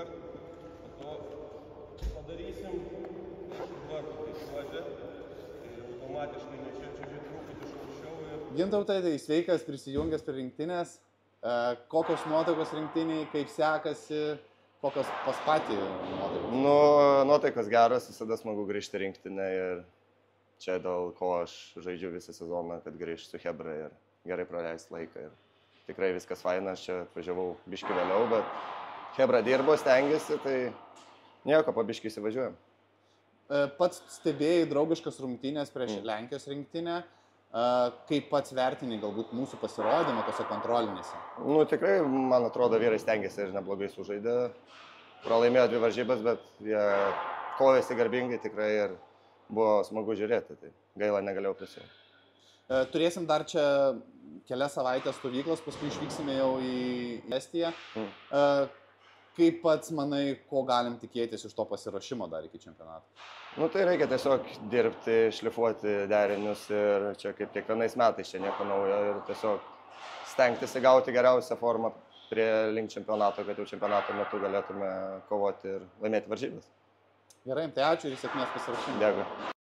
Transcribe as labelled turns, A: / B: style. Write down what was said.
A: kartą, po to padarysim vartų teisuotę ir automatiškai nučiačiu truputį šaukščiau ir...
B: Gintautai, tai sveikas, prisijungęs prie rinktinės. Kokios nuotaikos rinktiniai, kaip sekasi, kokios pas patį nuotaikos?
C: Nu, nuotaikos geros, visada smagu grįžti į rinktinę ir čia dėl ko aš žaidžiu visą sezoną, kad grįžti su Chebra ir gerai praleisti laiką. Ir tikrai viskas faina, aš čia atvažiavau biškį vėliau, bet Chebra dirbo, stengiasi, tai nieko, po biškį įsivažiuojam.
B: Pats stebėjai draugiškas rungtynės prieš Lenkijos rinktinę. Kaip pats vertini galbūt mūsų pasirodymą tose kontrolinėse?
C: Nu, tikrai, man atrodo, vyrai stengiasi ir neblogai sužaidė. Pralaimėjo 2 varžybas, bet jie kovėsi garbingai tikrai ir buvo smagu žiūrėti. Tai gaila, negalėjau prisijungti.
B: Turėsim dar čia kelias savaitės stovyklos, paskui išvyksime jau į Estiją. Kaip pats manai, ko galim tikėtis iš to pasiruošimo dar iki čempionato?
C: Nu, tai reikia tiesiog dirbti, šlifuoti derinius ir čia kaip kiekvienais metais, čia nieko naujo ir tiesiog stengtis įgauti geriausią formą prie link čempionato, kad jau čempionato metu galėtume kovoti ir laimėti varžybas.
B: Gerai, tai ačiū ir sėkmės pasiruošimui.
C: Dėkui.